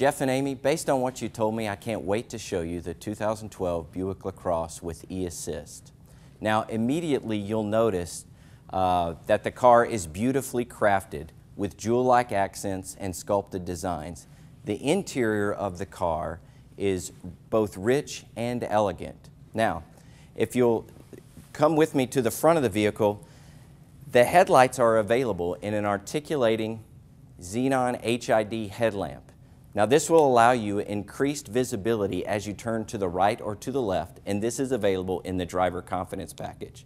Jeff and Amy, based on what you told me, I can't wait to show you the 2012 Buick LaCrosse with eAssist. Now, immediately you'll notice that the car is beautifully crafted with jewel-like accents and sculpted designs. The interior of the car is both rich and elegant. Now, if you'll come with me to the front of the vehicle, the headlights are available in an articulating xenon HID headlamp. Now, this will allow you increased visibility as you turn to the right or to the left, and this is available in the Driver Confidence Package.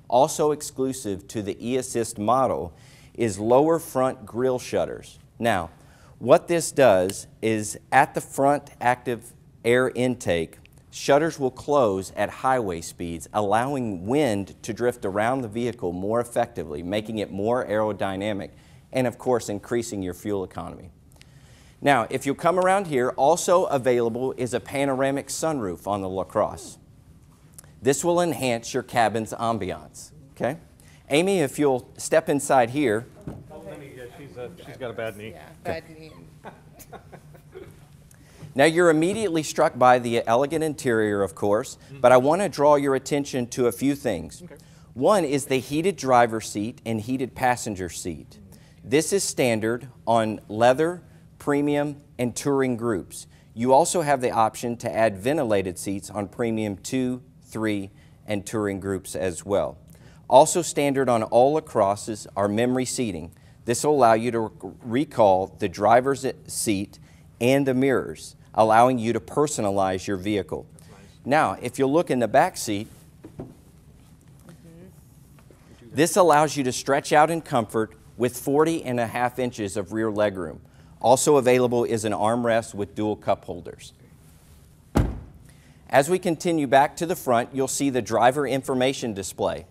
Also exclusive to the eAssist model is lower front grille shutters. Now, what this does is at the front active air intake, shutters will close at highway speeds, allowing wind to drift around the vehicle more effectively, making it more aerodynamic, and of course increasing your fuel economy. Now, if you come around here, also available is a panoramic sunroof on the LaCrosse. This will enhance your cabin's ambiance, okay? Amy, if you'll step inside here. She's got a bad knee. Yeah, bad knee. Now, you're immediately struck by the elegant interior, of course, but I want to draw your attention to a few things. Okay. One is the heated driver's seat and heated passenger seat. This is standard on leather, premium, and touring groups. You also have the option to add ventilated seats on premium 2, 3, and touring groups as well. Also standard on all LaCrosses are memory seating. This will allow you to recall the driver's seat and the mirrors, allowing you to personalize your vehicle. Now, if you look in the back seat, this allows you to stretch out in comfort with 40.5 inches of rear legroom. Also available is an armrest with dual cup holders. As we continue back to the front, you'll see the driver information display.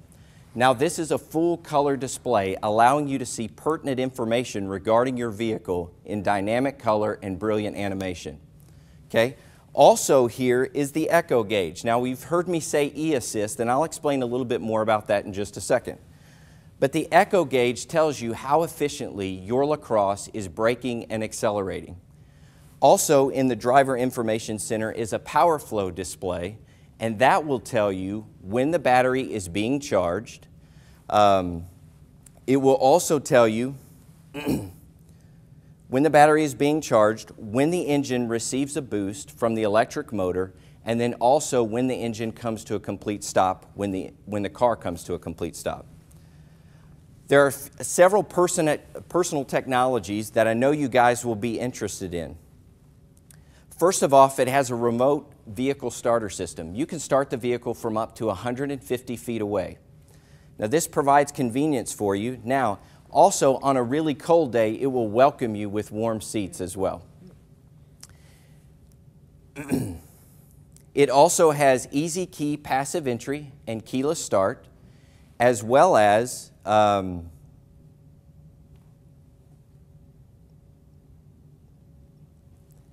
Now, this is a full color display allowing you to see pertinent information regarding your vehicle in dynamic color and brilliant animation. Okay? Also here is the echo gauge. Now, you've heard me say eAssist, and I'll explain a little bit more about that in just a second. But the echo gauge tells you how efficiently your LaCrosse is braking and accelerating. Also in the Driver Information Center is a power flow display, and that will tell you when the battery is being charged. It will also tell you when the battery is being charged, when the engine receives a boost from the electric motor, and then also when the engine comes to a complete stop, when the car comes to a complete stop. There are several personal technologies that I know you guys will be interested in. First of all, it has a remote vehicle starter system. You can start the vehicle from up to 150 feet away. Now, this provides convenience for you. Now, also on a really cold day, it will welcome you with warm seats as well. It also has easy key passive entry and keyless start, as well as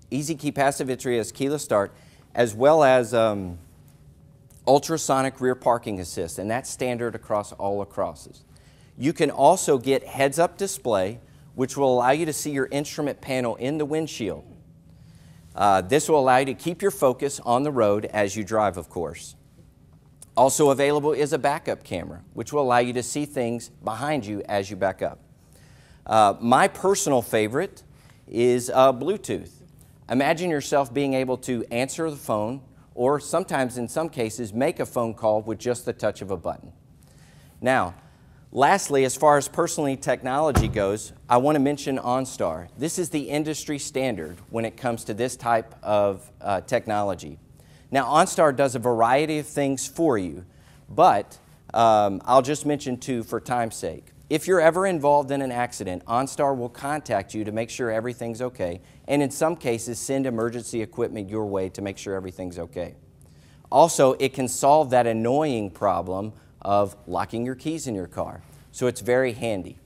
easy key passive entry as keyless start, as well as ultrasonic rear parking assist, and that's standard across all LaCrosses. You can also get heads-up display, which will allow you to see your instrument panel in the windshield. This will allow you to keep your focus on the road as you drive, of course. Also available is a backup camera, which will allow you to see things behind you as you back up. My personal favorite is Bluetooth. Imagine yourself being able to answer the phone, or sometimes in some cases make a phone call with just the touch of a button. Now, lastly, as far as personal technology goes, I want to mention OnStar. This is the industry standard when it comes to this type of technology. Now, OnStar does a variety of things for you, but I'll just mention two for time's sake. If you're ever involved in an accident, OnStar will contact you to make sure everything's okay, and in some cases send emergency equipment your way to make sure everything's okay. Also, it can solve that annoying problem of locking your keys in your car, so it's very handy.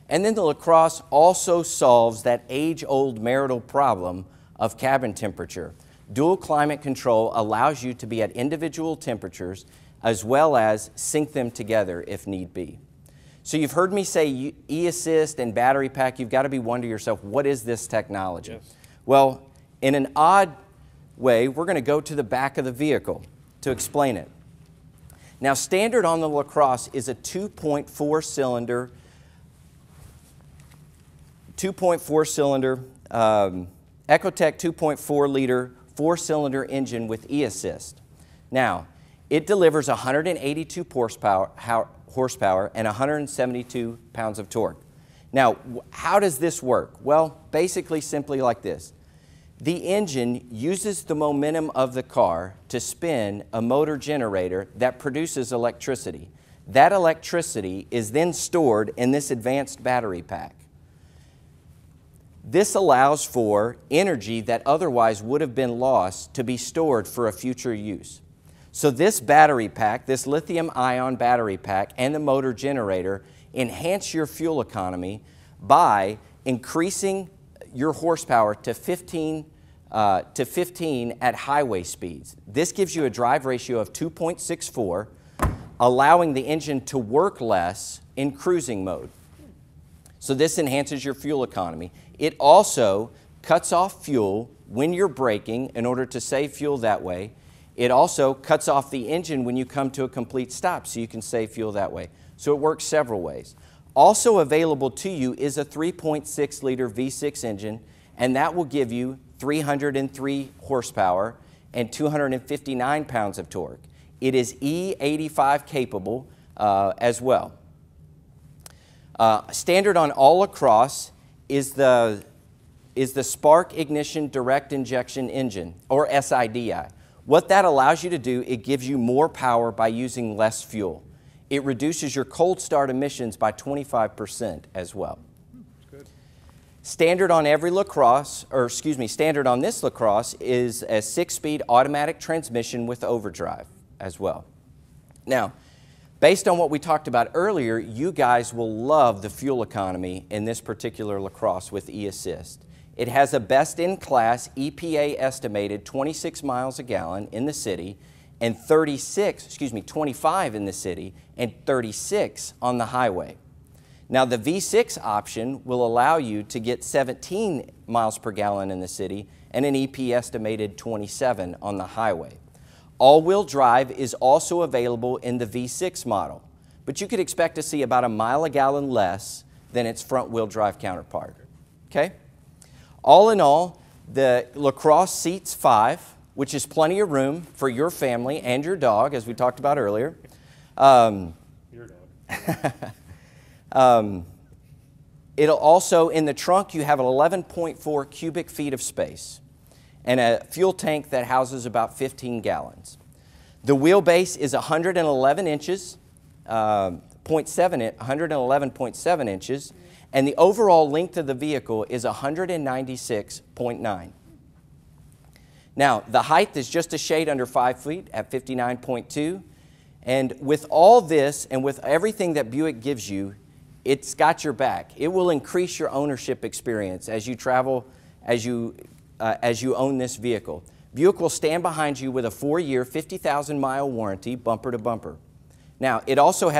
And then the LaCrosse also solves that age-old marital problem of cabin temperature. Dual climate control allows you to be at individual temperatures as well as sync them together if need be. So you've heard me say eAssist and battery pack. You've got to be wondering to yourself, what is this technology? Yes. Well, in an odd way, we're going to go to the back of the vehicle to explain it. Now, standard on the LaCrosse is a 2.4 cylinder Ecotec 2.4 liter 4-cylinder engine with eAssist. Now, it delivers 182 horsepower and 172 pounds of torque. Now, how does this work? Well, basically simply like this. The engine uses the momentum of the car to spin a motor generator that produces electricity. That electricity is then stored in this advanced battery pack. This allows for energy that otherwise would have been lost to be stored for a future use. So this battery pack, this lithium-ion battery pack and the motor generator enhance your fuel economy by increasing your horsepower to 15 at highway speeds. This gives you a drive ratio of 2.64, allowing the engine to work less in cruising mode. So this enhances your fuel economy. It also cuts off fuel when you're braking in order to save fuel that way. It also cuts off the engine when you come to a complete stop, so you can save fuel that way. So it works several ways. Also available to you is a 3.6 liter V6 engine, and that will give you 303 horsepower and 259 pounds of torque. It is E85 capable as well. Standard on all LaCrosse is the Spark Ignition Direct Injection Engine, or SIDI. What that allows you to do, it gives you more power by using less fuel. It reduces your cold start emissions by 25% as well. Good. Standard on every LaCrosse, or excuse me, standard on this LaCrosse is a 6-speed automatic transmission with overdrive as well. Now, based on what we talked about earlier, you guys will love the fuel economy in this particular LaCrosse with eAssist. It has a best-in-class EPA estimated 26 miles a gallon in the city and 25 in the city and 36 on the highway. Now, the V6 option will allow you to get 17 miles per gallon in the city and an EPA estimated 27 on the highway. All-wheel drive is also available in the V6 model, but you could expect to see about a mile a gallon less than its front-wheel drive counterpart. Okay? All in all, the LaCrosse seats 5, which is plenty of room for your family and your dog, as we talked about earlier. Your dog. It'll also, in the trunk, you have an 11.4 cubic feet of space and a fuel tank that houses about 15 gallons. The wheelbase is 111 inches, 111.7 inches, and the overall length of the vehicle is 196.9. Now, the height is just a shade under 5 feet at 59.2, and with all this and with everything that Buick gives you, it's got your back. It will increase your ownership experience as you travel, as you own this vehicle. Buick will stand behind you with a 4-year, 50,000-mile warranty, bumper to bumper. Now, it also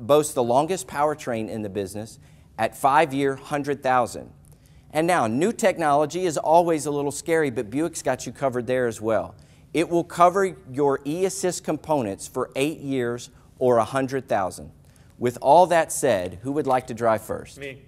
boasts the longest powertrain in the business at 5-year, 100,000. And now, new technology is always a little scary, but Buick's got you covered there as well. It will cover your eAssist components for 8 years or 100,000. With all that said, who would like to drive first? Me.